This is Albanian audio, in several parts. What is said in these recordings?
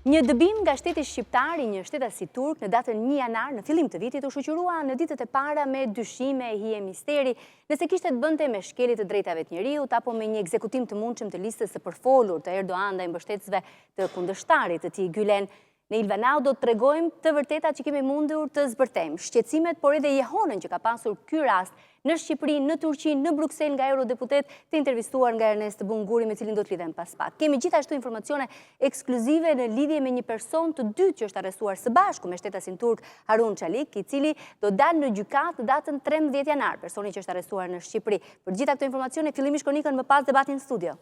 Një dëbim nga shteti shqiptar i një shtetasit turk në datën 1 janar në fillim të vitit u shoqërua në ditët e para me dyshime, hije misteri, nëse kishte të bënte me shkelje të drejtave të njerëzit apo me një ekzekutim të mundshëm të listës së përfolur të Erdogan ndaj mbështetësve të kundërshtarit të tij Gülen. Në Ilva do të tregojmë të vërtetat që kemi mundur të zbërthejmë, shqetësimet, por edhe jehonën që ka pasur ky rast në Shqipëri, në Turqi, në Bruksel nga eurodeputet të intervistuar nga Ernest Bunguri, me cilin do të lidhem pas pak. Kemi gjithashtu informacione ekskluzive në lidhje me një person të dytë që është arrestuar së bashku me shtetasin turk Harun Çalik, i cili do dalë në gjykatë datën 13 janar, personi që është arrestuar në Shqipëri. Për gjitha këto informacione, fillimisht kronikën, më pas debatin në studio.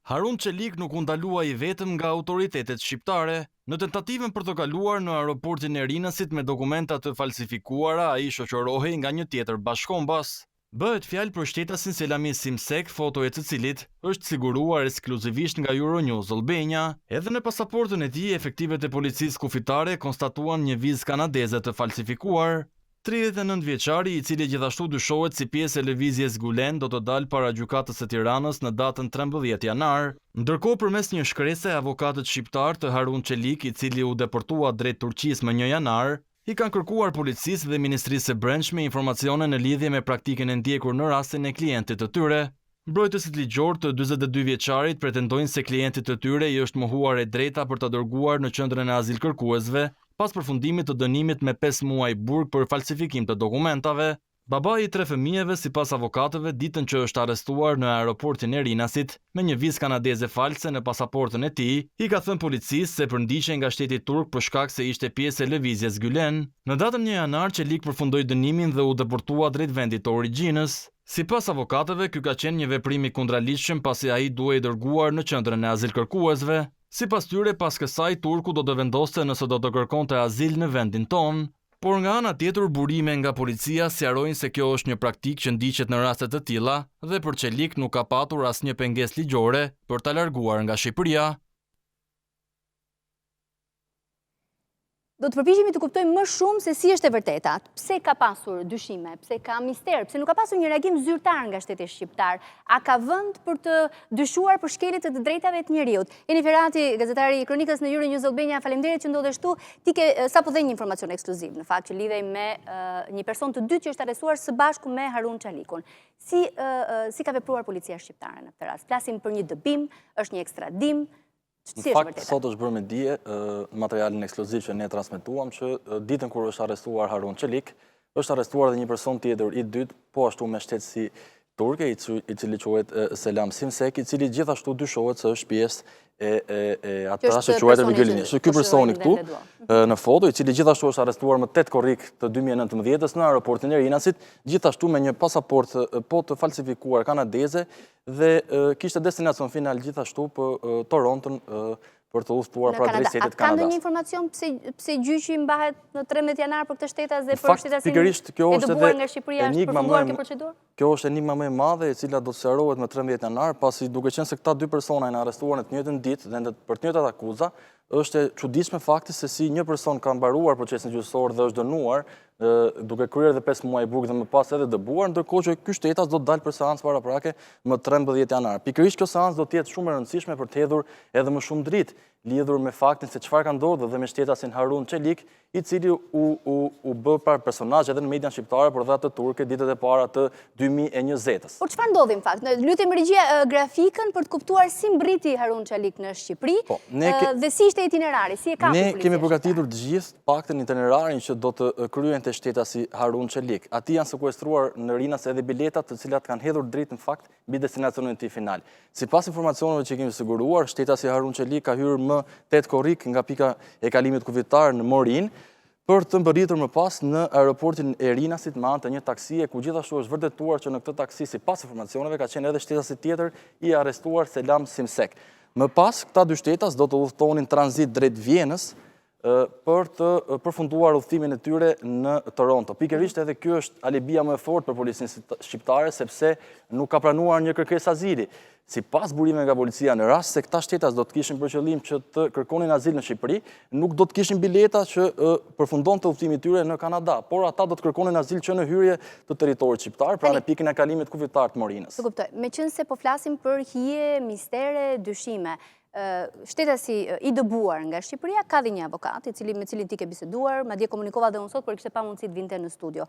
Harun Çalik nuk u ndalua i vetëm nga autoritetet shqiptare. Në tentativën për të kaluar në aeroportin e Rinësit me dokumenta të falsifikuara, ai shoqërohej nga një tjetër bashkombas. Bëhet fjalë për shtetasin Selami Simsek, foto e të cilit është siguruar ekskluzivisht nga Euronews Albania. Edhe në pasaportën e tij, efektivet e policisë kufitare konstatuan një vizë kanadeze të falsifikuar. 39 vjeçari, i cili gjithashtu dyshohet si pjesë e lëvizjes Gülen, do të dalë para gjykatës së Tiranës në datën 13 janar. Ndërkohë, përmes një shkrese, avokatët shqiptar të Harun Çalik, i cili u deportua drejt Turqisë më 1 janar, i kanë kërkuar policisë dhe Ministrisë së Brendshme informacione në lidhje me praktikën e ndjekur në rastin e klientit të tyre. Mbrojtësit ligjor të 42 vjeçarit pretendojnë se klientit të tyre i është mohuar e drejta për ta dërguar në qendrën e azilkërkuesve pas përfundimit të dënimit me 5 muaj burg për falsifikim të dokumentave. Babai i 3 fëmijëve, sipas avokatëve, ditën që është arrestuar në aeroportin e Rinasit me një vizë kanadeze false në pasaportën e tij, i ka thënë policisë se përndiqej nga shteti turk për shkak se ishte pjesë e lëvizjes Gülen. Në datën 1 janar, Çelik përfundoi dënimin dhe u deportua drejt vendit të origjinës. Sipas avokatëve, ky ka qenë një veprim i kundraligjshëm pasi ai duhej dërguar në qendrën e azilkërkuesve. Sipas tyre, pas kësaj turku do të vendoste nëse do të kërkonte azil në vendin tonë. Por nga ana tjetër, burime nga policia sqarojnë se kjo është një praktikë që ndiqet në raste të tilla dhe për Çelik nuk ka patur asnjë pengesë ligjore për ta larguar nga Shqipëria. Do të përpiqemi të kuptojmë më shumë se si është e vërteta. Pse ka pasur dyshime, pse ka mister, pse nuk ka pasur një reagim zyrtar nga shteti shqiptar? A ka vend për të dyshuar për shkelje të drejtave të njerëzit? Eni Ferati, gazetari i kronikës në Euronews Albania, faleminderit që ndodhesh këtu. Ti ke sapo dhe një informacion ekskluziv, në fakt, që lidhej me një person të dytë që është arrestuar së bashku me Harun Çalikun. Si ka vepruar policia shqiptare në këtë rast? Flasim për një dëbim, është një ekstradim? Në fakt, sot është bërë me dije materialin ekskluziv që ne transmetuam që ditën kur është arrestuar Harun Çalik, është arrestuar dhe një person tjetër i dytë, po ashtu me shtetësi turke, i cili quhet Selam Simsek, i cili gjithashtu dyshohet se është pjesë e ata që quhet Gylenistit. Ky personi këtu në foto, i cili gjithashtu është arrestuar më 8 korrik të 2019-s në aeroportin e Rinasit, gjithashtu me një pasaportë po të falsifikuar kanadeze dhe kishte destinacion final gjithashtu për Toronton për të udhëtuar pra drejt shtetit Kanadas. Ka ndonjë informacion pse gjyqi mbahet në 13 janar për këtë shtetas dhe për shtetasin e dëbuar nga Shqipëria është përfunduar kjo procedurë? Kjo është enigma më e madhe e cila do të sqarohet më 13 janar, pasi duke qenë se këta dy persona janë arrestuar në të njëjtën ditë dhe për të njëjtat akuza, është e çuditshme fakti se si një person ka mbaruar procesin gjyqësor dhe është dënuar duke kryer edhe 5 muaj burg dhe më pas edhe dëbuar, ndërkohë që ky shtetas do të dalë për seancë paraprake më 13 janar. Pikërisht kjo seancë do të jetë shumë e rëndësishme për të hedhur edhe më shumë dritë lidhur me faktin se çfarë ka ndodhur dhe me shtetasin Harun Çalik, i cili u bë par personazh edhe në median shqiptare, por dhe atë turke ditët e para të 2020-s. Por çfarë ndodhi në fakt? Lutem regjia grafikën për të kuptuar si mbriti Harun Çalik në Shqipëri dhe si ishte itinerari, si e ka policia. Ne kemi përgatitur të gjithë paktën itinerarin që do të kryente shtetasi Harun Çalik. Ati janë sekuestruar në Rinas edhe biletat të cilat kanë hedhur drejt në fakt mbi destinacionin e tij final. Sipas informacioneve që kemi siguruar, shtetasi Harun Çalik ka hyrë më 8 korrik nga pika e kalimit kufitar në Morin, për të mbërritur më pas në aeroportin e Rinasit me anë të një taksie, ku gjithashtu është vërtetuar që në këtë taksi, sipas informacioneve, ka qenë edhe shtetasi tjetër i arrestuar Selam Simsek. Më pas, këta dy shtetas do të udhëtonin tranzit drejt Vjenës për të përfunduar udhëtimin e tyre në Toronto. Pikërisht edhe kjo është alibia më e fortë për policinë shqiptare, sepse nuk ka pranuar një kërkesë azili. Sipas burimeve nga policia, në rast se këta shtetas do të kishin për qëllim që të kërkonin azil në Shqipëri, nuk do të kishin bileta që përfundonte udhëtimi i tyre në Kanada, por ata do të kërkonin azil që në hyrje të territorit shqiptar, pra në pikën e kalimit kufitar të Morinës. Të kuptoj, meqense po flasim për hije, mistere, dyshime, shtetasi i dëbuar nga Shqipëria ka dhe një avokat me cilin ti ke biseduar, madje komunikova dhe unë sot, por kishte pa mundësi të vinte në studio.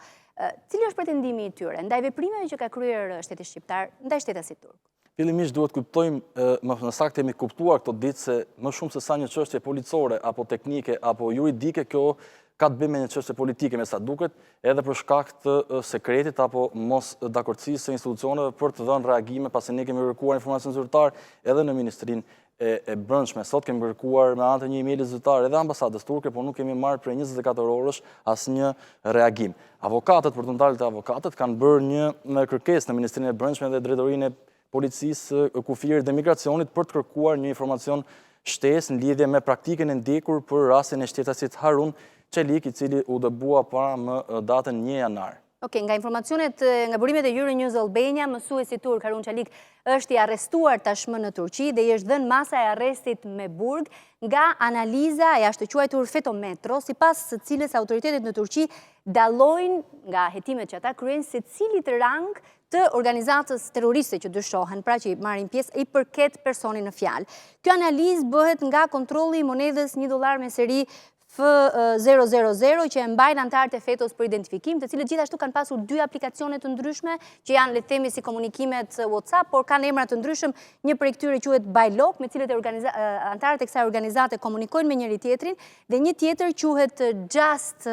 Cili është pretendimi i tyre ndaj veprimeve që ka kryer shteti shqiptar ndaj shtetasit turk? Fillimisht duhet kuptojmë, më saktë kemi kuptuar këto ditë se më shumë se sa një çështje policore apo teknike apo juridike, kjo ka të bëjë me një çështje politike me sa duket, edhe për shkak të sekretit apo mos dakordësisë së institucioneve për të dhënë reagime, pasi ne kemi kërkuar informacion zyrtar edhe në Ministrinë e Brendshme. Sot kemi kërkuar me anë të një emaili zyrtar edhe ambasadës turke, por nuk kemi marrë prej 24 orësh asnjë reagim. Avokatët, për të ndalë të avokatët, kanë bërë një kërkesë në Ministrinë e Brendshme dhe Drejtorinë e Policisë, Kufirit dhe Migracionit për të kërkuar një informacion shtesë në lidhje me praktikën e ndjekur për rastin e shtetasit Harun Çelik, i cili u dëbua para më datën 1 janar. Okej, nga informacionet, nga burimet e Euronews Albania, mësuesi turk Harun Çelik është i arrestuar tashmë në Turqi dhe i është dhënë masa e arrestit me burg nga analiza e ashtë quajtur fetometro, sipas së cilës autoritetet në Turqi dallojnë nga hetimet që ata kryejnë se cilit rang të organizatës terroriste që dyshohen, pra që i marrin pjesë, i përket personi në fjalë. Kjo analizë bëhet nga kontrolli i monedhës $1 me seri F000 që e mbajnë antarët e fetos për identifikim, të cilët gjithashtu kanë pasur 2 aplikacione të ndryshme, që janë le të themi si komunikimet WhatsApp, por kanë emra të ndryshëm, një prej këtyre quhet Bajlok, me cilët antarët e kësaj organizate komunikojnë me njëri tjetrin, dhe një tjetër quhet Just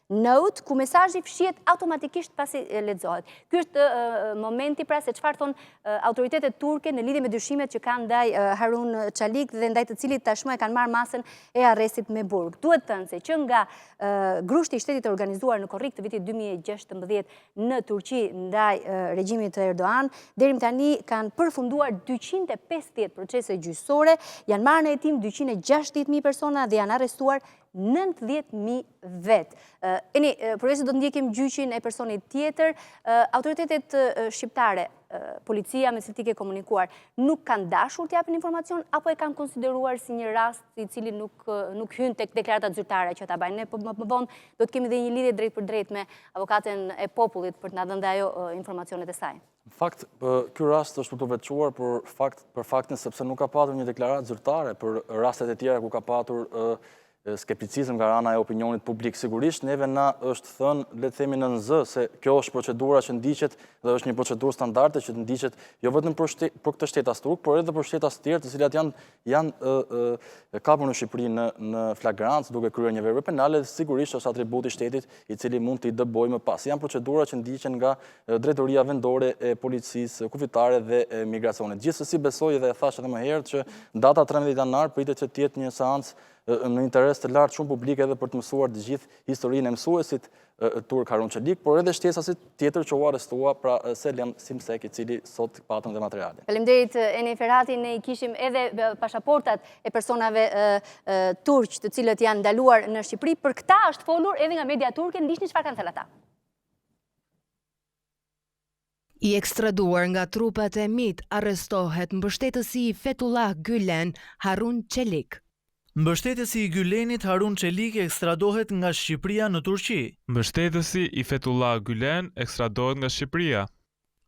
Note, ku mesazhi fshihet automatikisht pasi lexohet. Ky është momenti pra se çfarë thon autoritetet turke në lidhje me dyshimet që kanë ndaj Harun Çelik dhe ndaj të cilit tashmë e kanë marrë masën e arrestit me burg. Duhet thënë se që nga grushti i shtetit të organizuar në korrik të vitit 2016 në Turqi ndaj regjimit të Erdogan, deri më tani kanë përfunduar 250 procese gjyqësore, janë marrë në hetim 260.000 persona dhe janë arrestuar 90.000 vetë. Përveç se do të ndjekim gjyqin e personit tjetër, autoritetet shqiptare, policia me cilë ti ke komunikuar, nuk kanë dashur t'japin informacion, apo e kanë konsideruar si një rast i cili nuk hyn tek deklaratat zyrtare që ta bajnë. Ne më vonë do të kemi dhe një lidhje drejt për drejt me avokatën e popullit për të na dhënë ajo informacionet e saj. Në fakt, ky rast është për të veçuar për faktin sepse nuk ka patur një deklaratë zyrtare për rastet e tjera ku ka patur skepticizëm nga ana e opinionit publik. Sigurisht, neve na është thënë, le të themi në zë, se kjo është procedura që ndiqet dhe është një procedurë standarde që ndiqet jo vetëm për këtë shtetas turk, por edhe për shtetas të tjerë, të cilat janë kapur në Shqipëri në flagrancë duke kryer një vepër penale, dhe sigurisht është atributi i shtetit i cili mund t'i dëbojë më pas. Janë procedura që ndiqen nga Drejtoria Vendore e Policisë Kufitare dhe Migracionit. Gjithsesi besoj dhe e thash edhe më herët që data 13 janar pritet që të jetë një seancë në interes të lartë shumë publike edhe për të mësuar të gjithë historinë e mësuesit turk Harun Çelik, por edhe shtetasit tjetër që u arrestua, pra Selim Simsek, i cili sot patëm dhe materialin. Faleminderit Eni Ferhati, ne i kishim edhe pasaportat e personave turq të cilët janë ndaluar në Shqipëri. Për këta është folur edhe nga media turke, ndiqni çfarë kanë thënë ata. I ekstraduar nga trupat e MIT arrestohet mbështetësi i Fethullah Gülen Harun Çelik. Mbështetësi i Gylenit Harun Çelik ekstradohet nga Shqipëria në Turqi. Mbështetësi i Fethullah Gülen ekstradohet nga Shqipëria.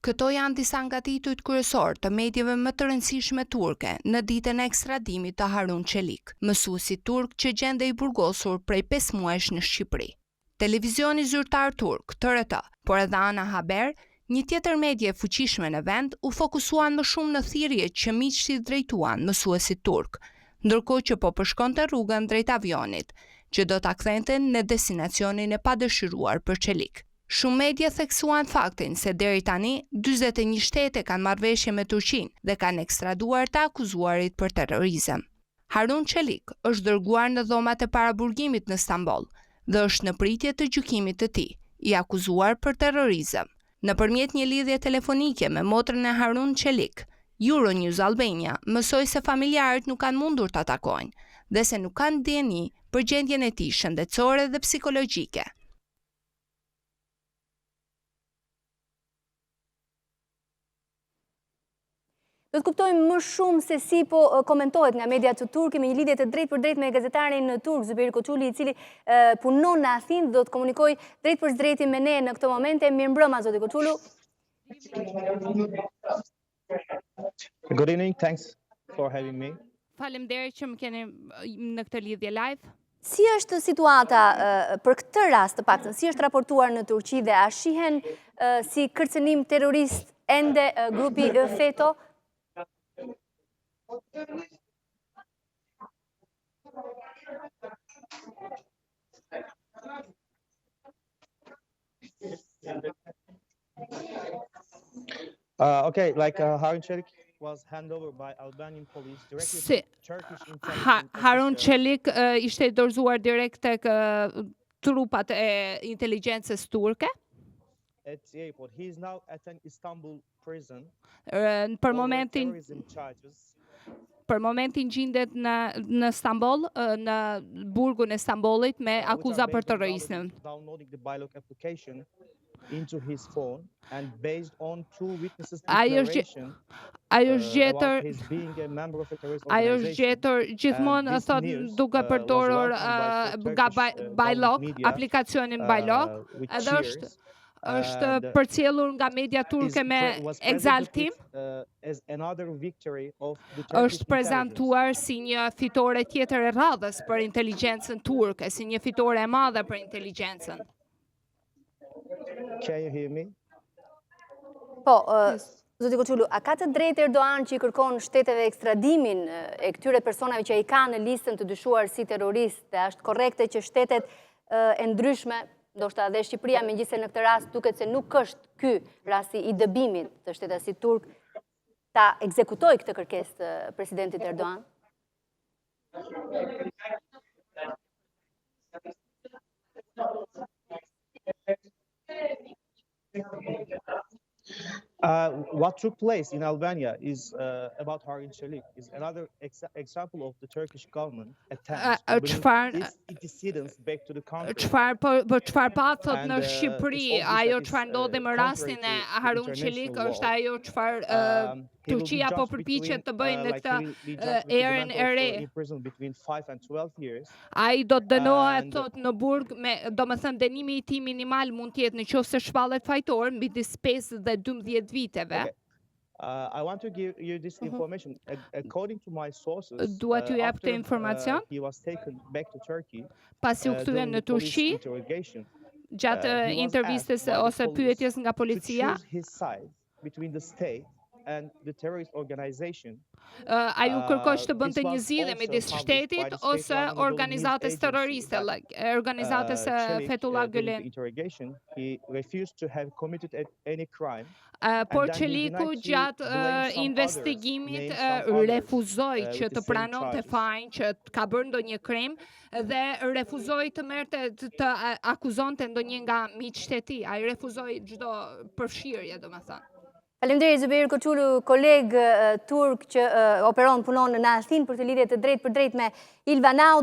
Këto janë disa nga titujt kryesor të mediave më të rëndësishme turke në ditën e ekstradimit të Harun Çelik, mësuesi turk që gjendej burgosur prej 5 muajsh në Shqipëri. Televizioni zyrtar turk, TRT, por edhe Ana Haber, një tjetër medje e fuqishme në vend, u fokusuan më shumë në thirrjet që miqtë drejtuan mësuesit turk, ndërkohë që po përshkonte rrugën drejt avionit, që do ta kthente në destinacionin e padëshiruar për Çelik. Shumë media theksuan faktin se deri tani 41 shtete kanë marrëveshje me Turqinë dhe kanë ekstraduar të akuzuarit për terrorizëm. Harun Çelik është dërguar në dhomat e paraburgimit në Stamboll dhe është në pritje të gjykimit të tij, i akuzuar për terrorizëm. Nëpërmjet një lidhje telefonike me motrën e Harun Çelik, Euronews Albania mësoi se familjarët nuk kanë mundur ta takojnë dhe se nuk kanë dieni për gjendjen e tij shëndetësore dhe psikologjike. Do të kuptojmë më shumë se si po komentohet nga mediat të turke me një lidhje të drejtë për drejtë me gazetarin turk Zuberi Koçuli, i cili punon në Athinë, do të komunikoj drejt për drejtë me ne në këtë momente. Mirëmbrëma, zoti Koçulu. Good evening, thanks for having me. Faleminderit që më keni në këtë lidhje live. Si është situata për këtë rast të paktën, si është raportuar në Turqi dhe a shihen si kërcënim terrorist ende grupi FETO? Okay, like Harun Çelik was handed over by Albanian police directly to Turkish intelligence. Harun Çelik ishte dorëzuar direkt tek trupat e inteligjencës turke. At the airport. He is now at an Istanbul prison. Për momentin gjendet në Stamboll, në burgun e Stambollit me akuza për terrorizëm. Downloading the Bylock application into his phone and based on two witnesses' Ai është gjetur gjithmonë thot duke përdorur Bylock, aplikacionin Bylock, edhe është përcjellur nga media turke me egzaltim, është prezantuar si një fitore tjetër e radhës për inteligjencën turke, si një fitore e madhe për inteligjencën. Can you hear me? Po, zoti Koçulu, a ka të drejtë Erdogan që i kërkon shteteve ekstradimin e këtyre personave që ai ka në listën të dyshuar si terrorist, dhe është korrekte që shtetet e ndryshme, ndoshta edhe Shqipëria, megjithëse në këtë rast duket se nuk është ky rasti i dëbimit të shtetasit turk, ta ekzekutoj këtë kërkesë të presidentit Erdogan? What took place in Albania is about Harun Çelik is another example of the Turkish government attempts to bring its dissidents back to the country. Çfarë pathot në Shqipëri, ajo çfarë ndodhi me rastin e Harun Çelik është ajo çfarë Turqia po përpiqet të bëjë në këtë erën e re. Ai do të dënohet thot në burg me, domethënë dënimi i tij minimal mund të jetë nëse shpallet fajtor midis 5 dhe 12 viteve. I want to give you this information. According to my sources, Dua t'ju jap këtë informacion. He was taken back to Turkey. Pasi u kthyen në Turqi, gjatë intervistës ose pyetjes nga policia, his side between the state and the terrorist organization. Ai u kërkoi të bënte një zgjidhje midis shtetit ose organizatës terroriste, organizatës Fethullah Gülen. He refused to have committed any crime. Por Çeliku gjatë investigimit refuzoi që të pranonte fajin që ka bërë ndonjë krim dhe refuzoi të merrte të akuzonte ndonjë nga miqtë e tij. Ai refuzoi çdo përfshirje, domethënë. Faleminderit Zuberi Koçulu, koleg turk që punon në Athinë për të lidhje të drejtë për drejtë me Ilva.